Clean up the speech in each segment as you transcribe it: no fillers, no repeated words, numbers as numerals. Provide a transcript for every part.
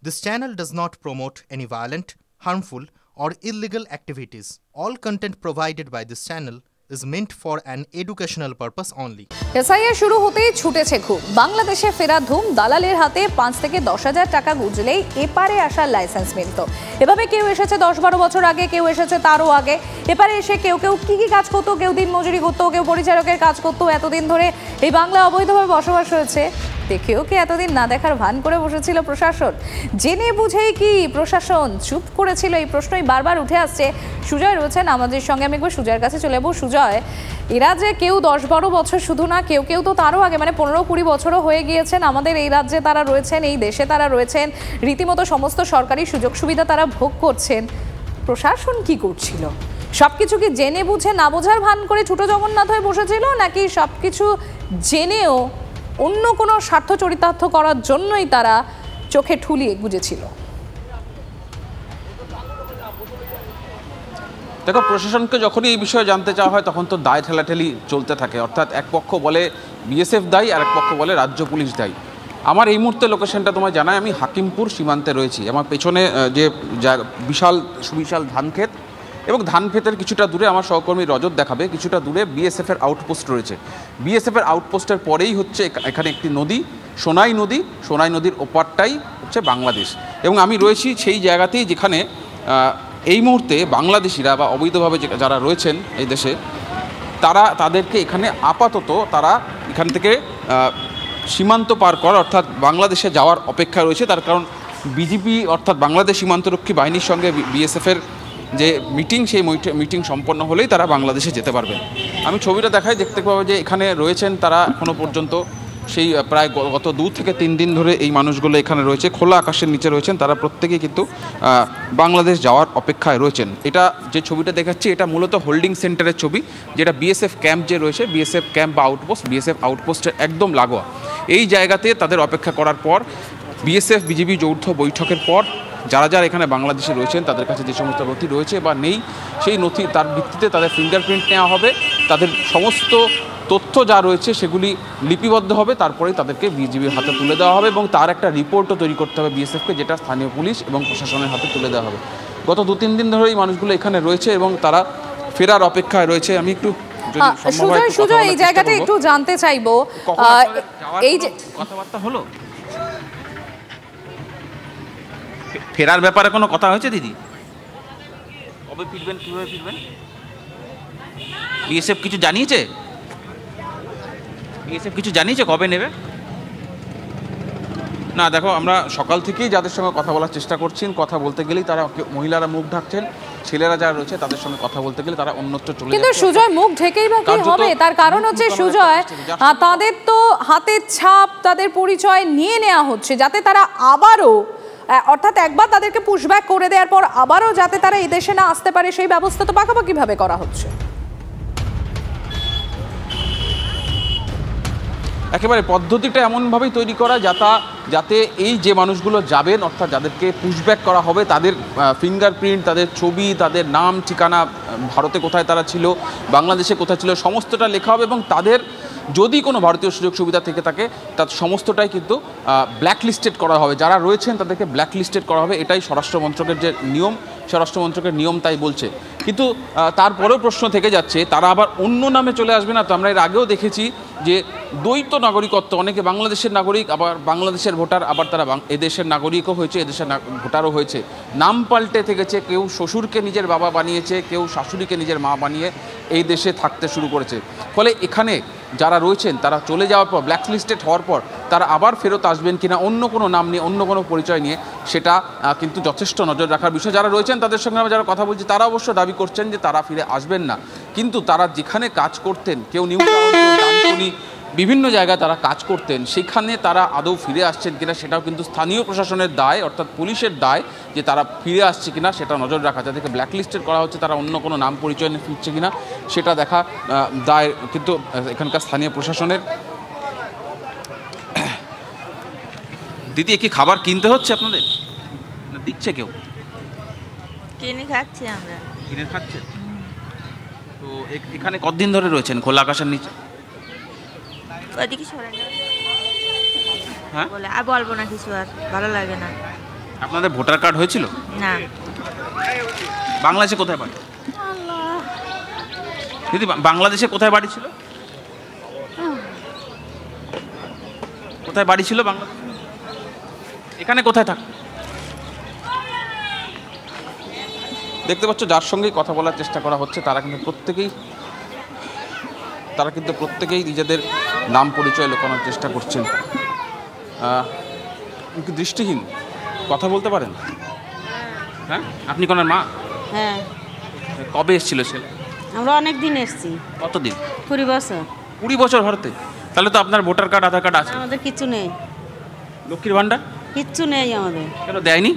This channel does not promote any violent, harmful, or illegal activities. All content provided by this channel is meant for an educational purpose only. SIR শুরু হতেই ছুটেছে খুব বাংলাদেশে ফেরার ধুম দালালের হাতে ৫ থেকে ১০,০০০ টাকা গুজলেই এপারে আসার লাইসেন্স মিলত। এভাবে কেউ এসেছে ১০-১২ বছর আগে, কেউ এসেছে তারও আগে। এপারে এসে কেউ কি কাজ করতো, কেউ দিনমজুরি করতো, কেউ পরিচারকের কাজ করতো। এতদিন ধরে এই বাংলায় অবৈধভাবে বসবাস হয়েছে। দেখেও কি এতদিন না দেখার ভান করে বসেছিল প্রশাসন? জেনে বুঝেই কি প্রশাসন চুপ করেছিল? এই প্রশ্নই বারবার উঠে আসছে। সুজয় রয়েছেন আমাদের সঙ্গে, আমি একবার সুজয়ের কাছে চলে যাবো। সুজয়, এরা যে কেউ ১০-১২ বছর শুধু না, কেউ তো তারও আগে, মানে ১৫-২০ বছরও হয়ে গিয়েছেন আমাদের এই রাজ্যে তারা রয়েছেন, এই দেশে তারা রয়েছেন, রীতিমতো সমস্ত সরকারি সুযোগ সুবিধা তারা ভোগ করছেন। প্রশাসন কি করছিল? সবকিছু কি জেনে বুঝে না বোঝার ভান করে ছোট জগন্নাথ হয়ে বসেছিল, নাকি সবকিছু জেনেও অন্য কোনো স্বার্থ চরিতার্থ করার জন্যই তারা চোখে ঠুলিয়ে গুজেছিল? দেখো, প্রশাসনকে যখনই এই বিষয়ে জানতে চাওয়া হয় তখন তো দায় ঠেলাঠেলি চলতে থাকে। অর্থাৎ এক পক্ষ বলে বিএসএফ দায়ী, আর এক পক্ষ বলে রাজ্য পুলিশ দায়ী। আমার এই মুহূর্তে লোকেশনটা তোমায় জানাই, আমি হাকিমপুর সীমান্তে রয়েছি। আমার পেছনে যে বিশাল সুবিশাল ধান ক্ষেত, এবং ধান ক্ষেতের কিছুটা দূরে আমার সহকর্মী রজত দেখাবে, কিছুটা দূরে বিএসএফের আউটপোস্ট রয়েছে। বিএসএফের আউটপোস্টের পরেই হচ্ছে এখানে একটি নদী, সোনাই নদী। সোনাই নদীর ওপারটাই হচ্ছে বাংলাদেশ, এবং আমি রয়েছি সেই জায়গাতেই যেখানে এই মুহূর্তে বাংলাদেশিরা বা অবৈধভাবে যারা রয়েছেন এই দেশে, তাদেরকে এখানে আপাতত তারা এখান থেকে সীমান্ত পার করা, অর্থাৎ বাংলাদেশে যাওয়ার অপেক্ষা রয়েছে। তার কারণ বিজিবি অর্থাৎ বাংলাদেশ সীমান্তরক্ষী বাহিনীর সঙ্গে বিএসএফের যে মিটিং, সেই মিটিং সম্পন্ন হলেই তারা বাংলাদেশে যেতে পারবেন। আমি ছবিটা দেখাই, দেখতে পাবো যে এখানে রয়েছেন তারা এখনও পর্যন্ত। সেই প্রায় গত 2 থেকে 3 দিন ধরে এই মানুষগুলো এখানে রয়েছে, খোলা আকাশের নিচে রয়েছেন। তারা প্রত্যেকেই কিন্তু বাংলাদেশ যাওয়ার অপেক্ষায় রয়েছেন। এটা যে ছবিটা দেখাচ্ছি, এটা মূলত হোল্ডিং সেন্টারের ছবি, যেটা বিএসএফ ক্যাম্প যে রয়েছে, বিএসএফ ক্যাম্প বা আউটপোস্ট, বিএসএফ আউটপোস্টের একদম লাগোয়া। এই জায়গাতে তাদের অপেক্ষা করার পর বিএসএফ বিজিবি যৌথ বৈঠকের পর যারা এখানে বাংলাদেশে রয়েছেন তাদের কাছে যে সমস্ত নথি রয়েছে বা নেই, সেই নথি তার ভিত্তিতে তাদের ফিঙ্গারপ্রিন্ট নেওয়া হবে, তাদের সমস্ত তথ্য যা রয়েছে সেগুলি লিপিবদ্ধ হবে, তারপরেই তাদেরকে বিজিবির হাতে তুলে দেওয়া হবে, এবং তার একটা রিপোর্টও তৈরি করতে হবে বিএসএফকে, যেটা স্থানীয় পুলিশ এবং প্রশাসনের হাতে তুলে দেওয়া হবে। গত 2-3 দিন ধরে এই মানুষগুলো এখানে রয়েছে এবং তারা ফেরার অপেক্ষায় রয়েছে। আমি একটু সুজয় এই জায়গাটা একটু জানতে চাইবো, এই যে কথাবার্তা হলো, ফেরার ব্যাপারে কোনো কথা হয়েছে দিদি? কবে ফিরবেন, কীভাবে ফিরবেন? বিএসএফ কিছু জানিয়েছে? বিএসএফ কিছু জানিয়েছে কবে নেবে? না, দেখো, আমরা সকাল থেকেই যাদের সঙ্গে কথা বলার চেষ্টা করছি, কথা বলতে গেলেই তারা, মহিলারা মুখ ঢাকছেন, ছেলেরা যারা রয়েছে তাদের সঙ্গে কথা বলতে গেলে তারা অন্যত্র চলে যাচ্ছে। কিন্তু সুজয়, মুখ ঢেকেই বা কি হবে? তার কারণ হচ্ছে সুজয়, তাদের তো হাতের ছাপ, তাদের পরিচয় নিয়ে নেওয়া হচ্ছে, যাতে তারা আবারও, অর্থাৎ একবার তাদেরকে পুশব্যাক করে দেওয়ার পর আবারও যাতে তারা এই দেশে না আসতে পারে, সেই ব্যবস্থা তো পাকাপাকিভাবে করা হচ্ছে। একেবারে পদ্ধতিটা এমনভাবেই তৈরি করা যাতে এই যে মানুষগুলো যাবেন, অর্থাৎ যাদেরকে পুশব্যাক করা হবে, তাদের ফিঙ্গারপ্রিন্ট, তাদের ছবি, তাদের নাম ঠিকানা, ভারতে কোথায় তারা ছিল, বাংলাদেশে কোথায় ছিল, সমস্তটা লেখা হবে, এবং তাদের যদি কোনো ভারতীয় সুযোগ সুবিধা থেকে থাকে তার সমস্তটাই কিন্তু ব্ল্যাকলিস্টেড করা হবে। যারা রয়েছেন তাদেরকে ব্ল্যাকলিস্টেড করা হবে, এটাই স্বরাষ্ট্র মন্ত্রকের যে নিয়ম, স্বরাষ্ট্র মন্ত্রকের নিয়ম তাই বলছে। কিন্তু তারপরেও প্রশ্ন থেকে যাচ্ছে, তারা আবার অন্য নামে চলে আসবে না তো? আমরা এর আগেও দেখেছি যে দ্বৈত নাগরিকত্ব, অনেকে বাংলাদেশের নাগরিক, আবার বাংলাদেশের ভোটার, আবার তারা এদেশের নাগরিকও হয়েছে, এদেশের ভোটারও হয়েছে। নাম পাল্টে থেকেছে, কেউ শ্বশুরকে নিজের বাবা বানিয়েছে, কেউ শাশুড়িকে নিজের মা বানিয়ে এই দেশে থাকতে শুরু করেছে। ফলে এখানে যারা রয়েছেন তারা চলে যাওয়ার পর, ব্ল্যাকলিস্টেড হওয়ার পর তারা আবার ফেরত আসবেন কিনা অন্য কোনো নাম নিয়ে, অন্য কোনো পরিচয় নিয়ে, সেটা কিন্তু যথেষ্ট নজর রাখার বিষয়। যারা রয়েছেন তাদের সঙ্গে আমরা যারা কথা বলছি তারা অবশ্য দাবি করছেন যে তারা ফিরে আসবেন না, কিন্তু তারা যেখানে কাজ করতেন, কেউ নিউ টাউন, ডানকুনি, বিভিন্ন জায়গায় তারা কাজ করতেন, সেখানে তারা আদৌ ফিরে আসছেন কিনা সেটাও কিন্তু স্থানীয় প্রশাসনের দায়, অর্থাৎ পুলিশের দায়, যে তারা ফিরে আসছে কিনা সেটা নজর রাখা। যাদেরকে ব্ল্যাকলিস্টেড করা হচ্ছে তারা অন্য কোনো নাম পরিচয় নিয়ে ফিরছে কিনা সেটা দেখা দায় কিন্তু এখানকার স্থানীয় প্রশাসনের। দিদি, কি খাবার কিনতে হচ্ছে আপনাদের, না দিচ্ছে কেউ? কিনে খাচ্ছি আমরা। কিনে খাচ্ছেন? তো এখানে কতদিন ধরে রয়েছেন খোলা আকাশের নিচে? ওইদিকে সরে না, হ্যাঁ, বলে আর বলবো না কিছু, আর ভালো লাগে না। আপনাদের ভোটার কার্ড হয়েছিল? না। বাংলাদেশে কোথায় বাড়ি দিদি? বাংলাদেশে কোথায় বাড়ি ছিল? কোথায় বাড়ি ছিল বাংলাদেশ? এখানে কোথায় থাক? দেখতে পাচ্ছ যার সঙ্গেই কথা বলার চেষ্টা করা হচ্ছে তারা কিন্তু প্রত্যেকেই নিজেদের নাম পরিচয় লুকানোর চেষ্টা করছেন। দৃষ্টিহীন, কথা বলতে পারেন? হ্যাঁ, আপনি কোনার মা? হ্যাঁ। কবে এসেছিল ছেলে? আমরা অনেক দিন এসেছি। কতদিন? 20 বছর। 20 বছর ভারতে? তাহলে তো আপনার ভোটার কার্ড আধার কার্ড আছে। আমাদের কিছু নেই। লক্ষ্মীর ভান্ডার কিচ্ছু নেই আমাদের। কেন দেয়নি?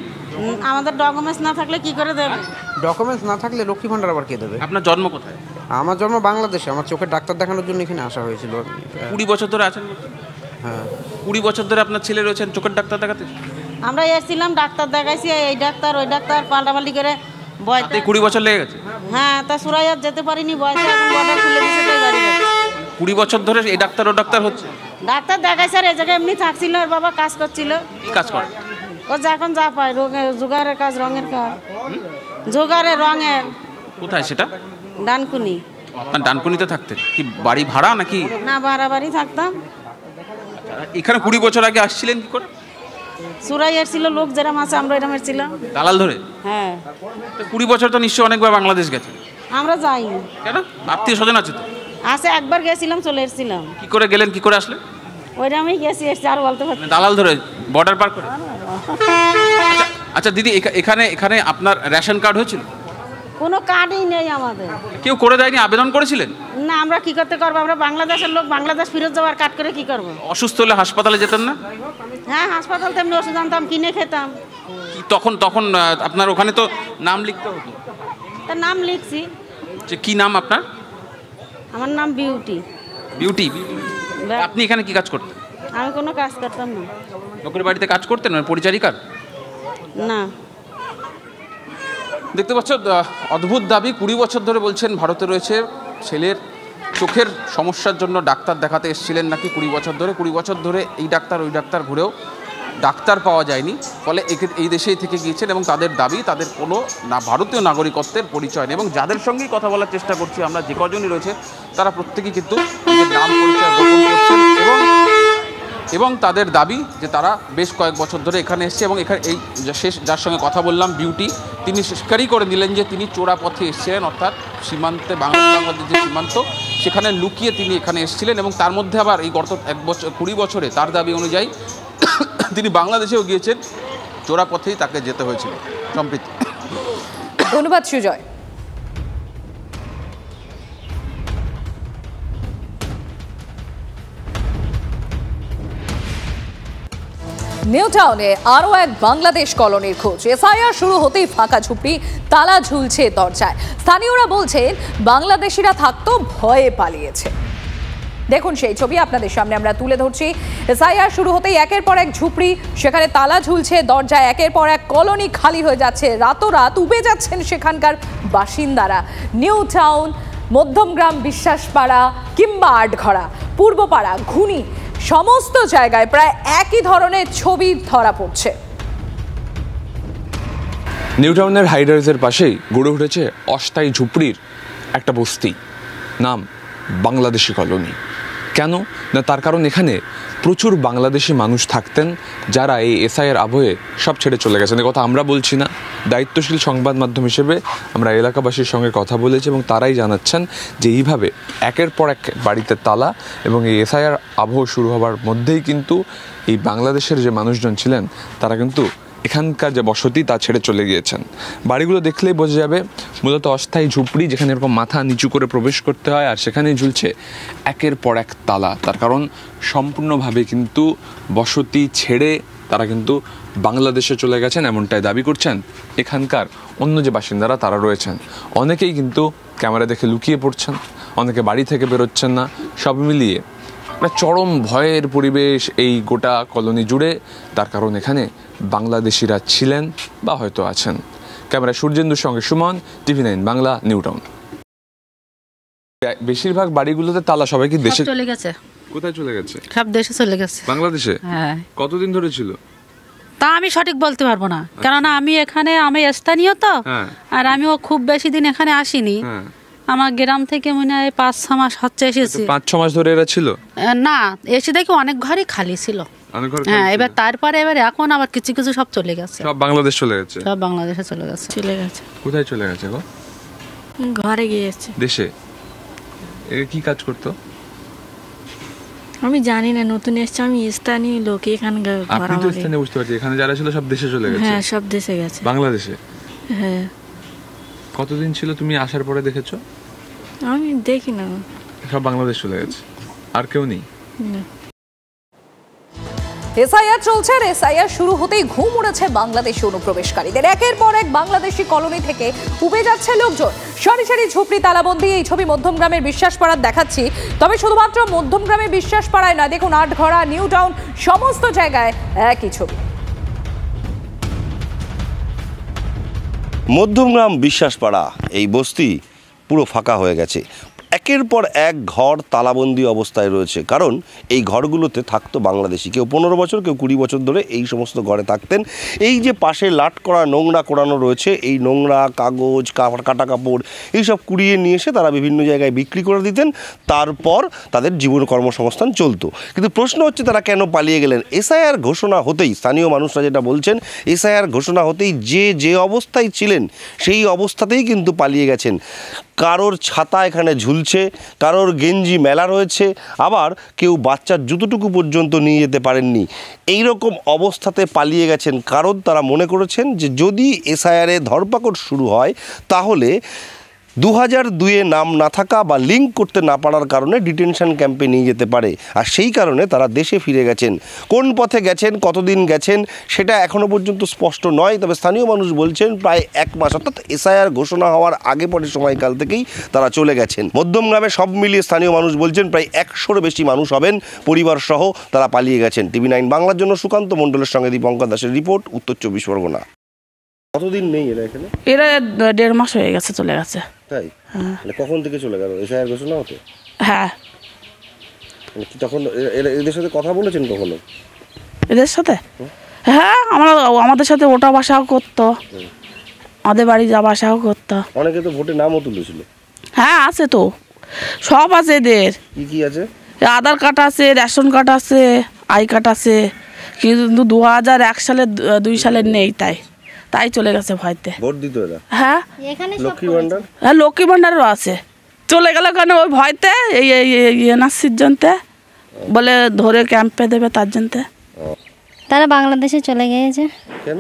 আমাদের ডকুমেন্টস না থাকলে কি করে দেবে? ডকুমেন্টস না থাকলে লক্ষ্মী ভান্ডার আবার কে দেবে? আপনার জন্ম কোথায়? আমার জন্ম বাংলাদেশে। আমার চোখের ডাক্তার দেখানোর জন্য এখানে আসা হয়েছিল। 20 বছর ধরে আছেন? হ্যাঁ। 20 বছর ধরে আপনার ছেলে রয়েছেন চোখের ডাক্তার দেখাতে? আমরা এসেছিলাম, ডাক্তার দেখাইছি, এই ডাক্তার ওই ডাক্তার পাল্টাপাল্টি করে বয়তে। 20 বছর লেগে গেছে? হ্যাঁ, তা সুরাইয়াত যেতে পারিনি বয়সে, এখন বর্ডার খুলে দিয়েছে তাই বাড়ি যাচ্ছে। 20 বছর ধরে এই ডাক্তার ও ডাক্তার হচ্ছে? ডাক্তার দেখাইছে আর এই জায়গায় এমনি থাকছিল, আর বাবা কাজ করছিল। কি কাজ করে? ও যখন যা পায়, জোগাড়ের কাজ, রঙের কাজ, জোগাড়ের রঙের। কোথায় সেটা? ডানকুনি। আপনার ডানকুনিতে থাকতেন? কি বাড়ি ভাড়া নাকি? না, বাড়ি থাকতাম। এখানে 20 বছর আগে আসছিলেন কি করে? সুরাই এসেছিল লোক যেরকম আছে, আমরা এরকম এসেছিলাম দালাল ধরে? হ্যাঁ। 20 বছর তো নিশ্চয়ই অনেকবার বাংলাদেশ গেছে? আমরা যাইনি। কেন? আত্মীয় স্বজন আছে তো? আসে, একবার গেছিলাম, চলে এসেছিলাম। কি করে গেলেন, কি করে আসলেন? ওইরকমই গেছি, এসছি, আর বলতে পারছি। দালাল ধরে বর্ডার পার করে? আচ্ছা দিদি, এখানে আপনার রেশন কার্ড হয়েছিল? কোনো কার্ডই নেই আমাদের। কেউ করে দেয়নি? আবেদন করেছিলেন? না, আমরা কি করতে পারবো? আমরা বাংলাদেশের লোক, বাংলাদেশ ফিরত যাওয়ার কার্ড করে কি করবো? অসুস্থ হলে হাসপাতালে যেতেন না? হ্যাঁ, হাসপাতাল তেমনি ওষুধ আনতাম, কিনে খেতাম। তখন আপনার ওখানে তো নাম লিখতে হতো? তার নাম লিখছি। যে কি নাম আপনার? আমার নাম বিউটি। বিউটি? আপনি এখানে কি কাজ করতেন? আমি কোনো কাজ করতাম না। লোকের বাড়িতে কাজ করতেন, পরিচারিকার? না। দেখতে পাচ্ছ অদ্ভুত দাবি। 20 বছর ধরে বলছেন ভারতে রয়েছে, ছেলের চোখের সমস্যার জন্য ডাক্তার দেখাতে এসেছিলেন নাকি 20 বছর ধরে। 20 বছর ধরে এই ডাক্তার ওই ডাক্তার ঘুরেও ডাক্তার পাওয়া যায়নি, ফলে এই দেশেই থেকে গিয়েছেন এবং তাদের দাবি তাদের কোনো ভারতীয় নাগরিকত্বের পরিচয় নেই। এবং যাদের সঙ্গেই কথা বলার চেষ্টা করছি আমরা, যে কজনই রয়েছে তারা প্রত্যেকেই কিন্তু নিজের নাম পরিচয় গোপন করছেন এবং তাদের দাবি যে তারা বেশ কয়েক বছর ধরে এখানে এসছে। এবং এখানে এই যার সঙ্গে কথা বললাম, বিউটি, তিনি স্বীকারই করে নিলেন যে তিনি চোরা পথে এসেছিলেন, অর্থাৎ সীমান্তে বাংলাদেশ যে সীমান্ত সেখানে লুকিয়ে তিনি এখানে এসেছিলেন। এবং তার মধ্যে আবার এই গত 20 বছরে তার দাবি অনুযায়ী তিনি বাংলাদেশেও গিয়েছেন, চোরা পথেই তাকে যেতে হয়েছিল। সম্প্রীতি। ধন্যবাদ সুজয়। নিউ টাউনে আরও এক বাংলাদেশ কলোনির খোঁজ। এফআইআর শুরু হতেই ফাঁকা ঝুপড়ি, তালা ঝুলছে দরজায়। স্থানীয়রা বলছেন বাংলাদেশিরা থাকতো, ভয়ে পালিয়েছে। দেখুন সেই ছবি আপনাদের সামনে আমরা তুলে ধরছি। এসআইআর শুরু হতেই একের পর এক ঝুপড়ি, সেখানে তালা ঝুলছে দরজায়, একের পর এক কলোনি খালি হয়ে যাচ্ছে। রাতোরাত উবে যাচ্ছেন সেখানকার বাসিন্দারা। নিউ টাউন, মধ্যমগ্রাম, বিশ্বাসপাড়া কিংবা আটঘরা, পূর্বপাড়া, ঘুনি, সমস্ত জায়গায় প্রায় একই ধরনের ছবি ধরা পড়ছে। নিউ টাউনের হাইডার্সের পাশেই গড়ে উঠেছে অস্থায়ী ঝুপড়ির একটা বস্তি, নাম বাংলাদেশি কলোনি। কেন না, তার কারণ এখানে প্রচুর বাংলাদেশি মানুষ থাকতেন, যারা এই এসআইয়ের আবহে সব ছেড়ে চলে গেছেন। এ কথা আমরা বলছি না, দায়িত্বশীল সংবাদ মাধ্যম হিসেবে আমরা এলাকাবাসীর সঙ্গে কথা বলেছি এবং তারাই জানাচ্ছেন যে এইভাবে একের পর এক বাড়িতে তালা এবং এই এসআইআর আবহ শুরু হওয়ার মধ্যেই কিন্তু এই বাংলাদেশের যে মানুষজন ছিলেন তারা কিন্তু এখানকার যে বসতি তা ছেড়ে চলে গিয়েছেন। বাড়িগুলো দেখলেই বোঝা যাবে মূলত অস্থায়ী ঝুপড়ি, যেখানে এরকম মাথা নিচু করে প্রবেশ করতে হয়, আর সেখানেই ঝুলছে একের পর এক তালা। তার কারণ সম্পূর্ণভাবে কিন্তু বসতি ছেড়ে তারা কিন্তু বাংলাদেশে চলে গেছেন, এমনটাই দাবি করছেন এখানকার অন্য যে বাসিন্দারা তারা রয়েছেন। অনেকেই কিন্তু ক্যামেরা দেখে লুকিয়ে পড়ছেন, অনেকে বাড়ি থেকে বেরোচ্ছেন না। সব মিলিয়ে চরম ভয়ের পরিবেশ এই গোটা কলোনি জুড়ে। তার কারণ এখানে বাংলাদেশিরা ছিলেন বা হয়তো আছেন। ক্যামেরা সূর্যেন্দুর সঙ্গে Suman, TV9 Bangla, new town. বেশিরভাগ বাড়িগুলোতে তালা। সবাই কি দেশে চলে গেছে? কোথায় চলে গেছে? সব দেশে চলে গেছে। বাংলাদেশে? হ্যাঁ। কতদিন ধরে ছিল? তা আমি সঠিক বলতে পারবো না, কেননা আমি আমি স্থানীয় তো, আর আমিও খুব বেশি দিন এখানে আসিনি। আমার গ্রাম থেকে মনে হয় 5-6 মাস হচ্ছে এসেছি। 5-6 মাস ধরে এরা ছিল না, এসে দেখি অনেক ঘরই খালি ছিল। হ্যাঁ, এবার তারপরে এখন আবার কিছু কিছু সব চলে গেছে, সব বাংলাদেশ চলে গেছে। সব বাংলাদেশে চলে গেছে। কোথায় চলে গেছে গো? ঘরে গিয়েছে। দেশে কি কাজ করতো আমি জানি না, নতুন এসছে, আমি স্থানীয় লোক এখানকার। আপনি তো স্থানীয়, বুঝতে পারছি। এখানে যারা ছিল সব দেশে চলে গেছে। হ্যাঁ, সব দেশে গেছে। বাংলাদেশে? হ্যাঁ। কতদিন ছিল তুমি আসার পরে দেখেছো? আমি দেখি না, সব বাংলাদেশ চলে গেছে, আর কেউ নেই। এসআইআর চলছে, আর এসআইআর শুরু হতেই ঘুম উড়েছে বাংলাদেশি অনুপ্রবেশকারীদের। একের পর এক বাংলাদেশি কলোনি থেকে উবে যাচ্ছে লোকজন। সারি সারি ঝুপড়ি, তালাবন্দি। এই ছবি মধ্যমগ্রামের বিশ্বাসপাড়ার দেখাচ্ছি। তবে শুধুমাত্র মধ্যমগ্রামের বিশ্বাসপাড়ায় নয়, দেখুন আটঘরা, নিউ টাউন, সমস্ত জায়গায় একই ছবি। মধ্যমগ্রাম বিশ্বাসপাড়া এই বস্তি পুরো ফাঁকা হয়ে গেছে। একের পর এক ঘর তালাবন্দি অবস্থায় রয়েছে, কারণ এই ঘরগুলোতে থাকতো বাংলাদেশি। কেউ 15 বছর, কেউ 20 বছর ধরে এই সমস্ত ঘরে থাকতেন। এই যে পাশে লাট করা নোংরা কোড়ানো রয়েছে, এই নোংরা কাগজ, কাটা কাপড় এইসব কুড়িয়ে নিয়ে এসে তারা বিভিন্ন জায়গায় বিক্রি করে দিতেন। তারপর তাদের জীবন কর্মসংস্থান চলতো। কিন্তু প্রশ্ন হচ্ছে, তারা কেন পালিয়ে গেলেন? এসআইআর ঘোষণা হতেই, স্থানীয় মানুষরা যেটা বলছেন, এসআইআর ঘোষণা হতেই যে অবস্থায় ছিলেন সেই অবস্থাতেই কিন্তু পালিয়ে গেছেন। কারোর ছাতা এখানে ঝুলছে, কারোর গেঞ্জি মেলা রয়েছে, আবার কেউ বাচ্চার জুতোটুকু পর্যন্ত নিয়ে যেতে পারেননি। এই রকম অবস্থাতে পালিয়ে গেছেন, কারণ তারা মনে করেছেন যে যদি এসআইআরে ধরপাকড় শুরু হয় তাহলে 2002-এ নাম না থাকা বা লিঙ্ক করতে না পারার কারণে ডিটেনশন ক্যাম্পে নিয়ে যেতে পারে। আর সেই কারণে তারা দেশে ফিরে গেছেন। কোন পথে গেছেন, কতদিন গেছেন, সেটা এখনও পর্যন্ত স্পষ্ট নয়। তবে স্থানীয় মানুষ বলছেন প্রায় 1 মাস, অর্থাৎ এসআইআর ঘোষণা হওয়ার আগে পরে সময়কাল থেকেই তারা চলে গেছেন। মধ্যমগ্রামে সব মিলিয়ে স্থানীয় মানুষ বলছেন প্রায় 100-এর বেশি মানুষ হবেন, পরিবার সহ তারা পালিয়ে গেছেন। TV9 বাংলার জন্য সুকান্ত মণ্ডলের সঙ্গে দীপঙ্কর দাসের রিপোর্ট, উত্তর 24 পরগনা। কতদিন নেই এরা এখানে? এরা 1.5 মাস হয়ে গেছে, চলে গেছে। তাই? কখন থেকে চলে গেল এসআইআর ঘোষণা হতে? হ্যাঁ। তখন এদের সাথে কথা বলেছেন কখনো? এদের সাথে? হ্যাঁ, আমাদের সাথে ওটা বাসাও করতো, আমাদের বাড়ি যাওয়া আসাও করতো। অনেকে তো ভোটে নামও তুলেছিল। হ্যাঁ, আছে তো, সব আছে এদের। কি আছে? আধার কার্ড আছে, রেশন কার্ড আছে, আই কার্ড আছে, কিন্তু 2001 সালে 2 সালের নেই, তাই চলে গেছে ভয়তে। ভোট দিত এরা? হ্যাঁ। লক্ষ্মী ভান্ডার? হ্যাঁ, লক্ষ্মী ভান্ডারও আছে। চলে গেল কেন? ওই ভয়তে, এই এনআরসির জন্যে বলে ধরে ক্যাম্পে দেবে, তার জন্যে তারা বাংলাদেশে চলে গিয়েছে। কেন?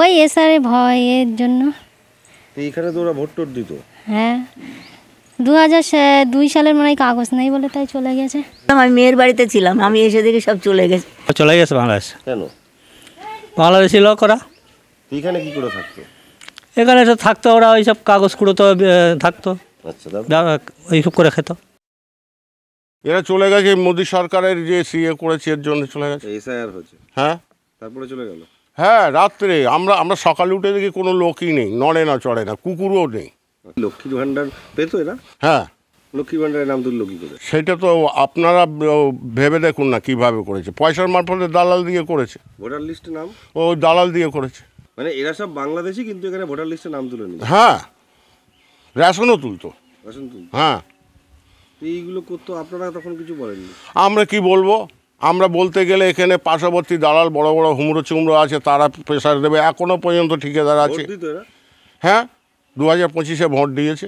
ওই এসআইআর ভয়ের জন্য। এইখানে তো ওরা ভোট দিত। হ্যাঁ, 2002 সালের মনে হয় কাগজ নেই বলে তাই চলে গেছে। আমি মেয়ের বাড়িতে ছিলাম, আমি এসে দেখি সব চলে গেছে। বাংলাদেশ। কেন? বাংলাদেশি লোক ওরা। এখানে কি করে থাকতো? এখানে তো থাকতো, ওরা ওইসব কাগজ কুড়োতো, থাকতো, ওইসব করে খেত। এরা চলে গেছে মোদী সরকারের যে সিএ করেছে এর জন্য চলে গেছে। এসআইআর হয়েছে? হ্যাঁ, তারপরে চলে গেল। হ্যাঁ, রাত্রে আমরা সকালে উঠে দেখি কোনো লোকই নেই, নড়ে না চড়ে না, কুকুরও নেই। লক্ষ্মী ভান্ডার পেতো এরা? হ্যাঁ। লক্ষ্মী ভান্ডারের নাম তুললো কি করে? সেটা তো আপনারা ভেবে দেখুন না কিভাবে করেছে। পয়সার মারফতে দালাল দিয়ে করেছে। ভোটার লিস্টে নাম ও দালাল দিয়ে করেছে। মানে এরা সব বাংলাদেশি, কিন্তু এখানে ভোটার লিস্টে নাম তুলে নিয়েছে। হ্যাঁ, রেশনও তুলতো। রেশন তুলতো? হ্যাঁ। এইগুলো করতো, আপনারা তখন কিছু বলেননি? আমরা কি বলবো? আমরা বলতে গেলে এখানে পার্শ্ববর্তী দালাল বড় বড় হুমড়ো চুমড়ো আছে, তারা প্রেশার দেবে। এখনো পর্যন্ত ঠিকাদার আছে। ভোট দিত এরা? হ্যাঁ, 2025-এ ভোট দিয়েছে।